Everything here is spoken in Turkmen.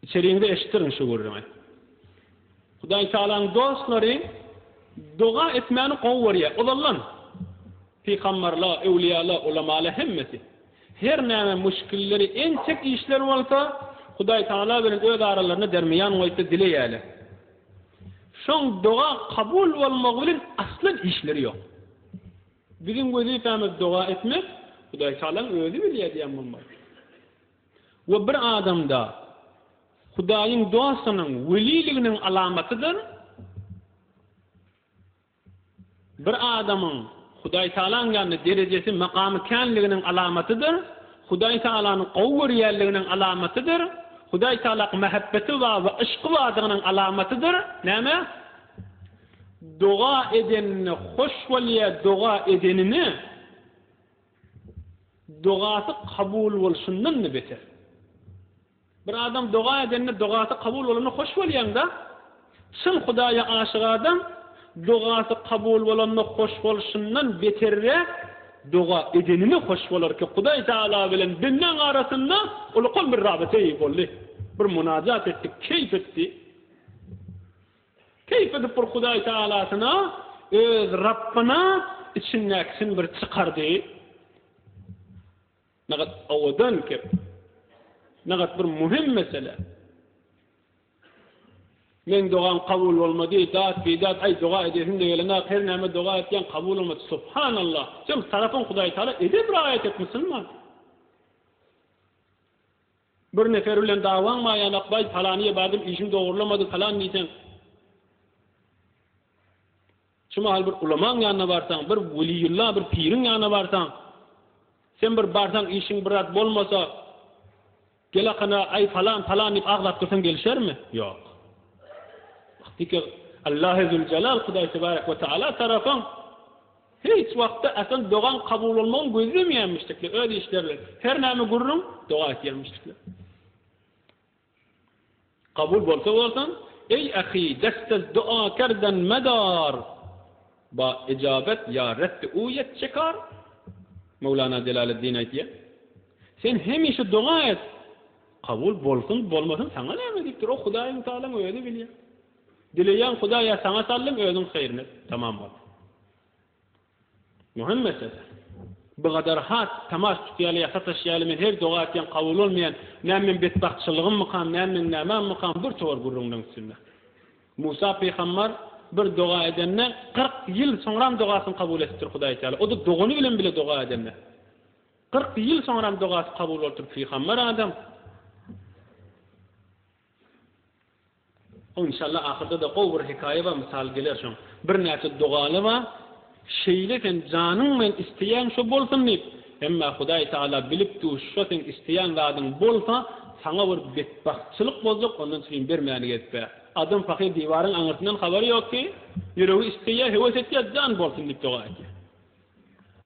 içeriğinde eşittirin şu görürüm. Hudaý Taala'nın dostları dua etmeni qowwarya. Olallan. Peygamberler, evliyalar, ulamalar hemmeti. Her näme müşkilleri en çek işler bolsa, Hudaý Taala bilen öz aralarına dermiyan goýsa dileýäler. Şoň dua kabul bolmagy bilen aslan işleri ýok. Bizim wezifemiz dua etmek, Hudaý Taala'nın özü bilýär diýen bolmaly. We bir adamda Hudaýyň duasynyň weliliginiň alamatydyr. Bir adamyň Hudaý Taala'nın ýanynda derejesi, makamy känliginiň alamatydyr. Hudaý Taala'nın gowwurýärliginiň alamatydyr. Hudaý Taala'ga mehabbeti we ışky wadygynyň alamatydyr. Näme? Dua edenini hoş bolýa, dua edenini duasy kabul bolşundan beter. Bir adam dua edenini duasy kabul bolanyny hoş bolýanda, şol Hudaýa aşyk adam duasy kabul bolanyny hoş bolşundan beterre dua edenini hoş bolar ki Hudaý Taala bilen dinniň arasynda ulqul bir rabitey boldy. Bir munajat etdik, keyf etdi. Keyf edip bir Hudaý Taalasyna öz Rabbina içindäkisin bir çykardy. Nagat awadan kep. Nagat bir muhim mesele. Men duam kabul bolmady, bidat ay dua edesin diýelene her näme dua etýän kabul bolmady. Subhanallah. Sen tarafyn Hudaý Taala edip raýat etmişsinmi? Bir nefer bilen dawaň maýan akbaý falanyňa bardym, işim dogurlamady falan diýsen. Şuma hal bir ulamaň ýanyna barsaň, bir weliýullah, bir piriň ýanyna barsaň, sen bir barsaň işiň birat bolmasa, gelakana ay falan diýip agzap dursaň gelişermi? Ýok. Wagtiki Allah Zul Jalal Hudaý tebarek we taala tarafyn hiç wagtda asan dogan kabul bolmagy gözlemýänmişdikler, öýde işlerler. Her näme gurrun dua etýänmişdikler. Kabul bolsa bolsan, ey ahi, destez dua kerden medar. Ba icabet ya reddi uyet çekar. Mevlana Celaleddin aýtýar. Sen hemişe dua et. Kabul bolsun, bolmasın sana näme diýipdir? O Hudaýyň Taala öýde bilýär. Dileýän Hudaýa sana sallym özüň haýryny. Tamam bol. Muhim mesele. Bu kadar hat tamaş tutýaly ýasaşýaly men her dua etýän kabul bolmaýan nämen betbahtçylygym mykam, nämen nämen mykam bir towar gurrundan üstünde. Musa peýgamber bir dua edenne 40 ýyl soňram duasyny kabul etdir Hudaý Taala. O da dogany bilen bile dua edenne. 40 ýyl soňram duasy kabul bolupdyr peýgamber adam. O inşallah ahirde de gowy bir hikaye we misal geler şoň. Bir näçe dualy we şeyleken janyň men isteýän şo bolsun diýip, emma Hudaý Taala bilipdi şo sen isteýän zadyň bolsa, saňa bir betbahtçylyk boljak, ondan soň bermäni getpe. Adam fakir diýwaryň aňyrtyndan habary ýok ki, ýüregi isteýär, heves etýär, jan bolsun diýip dua etýär.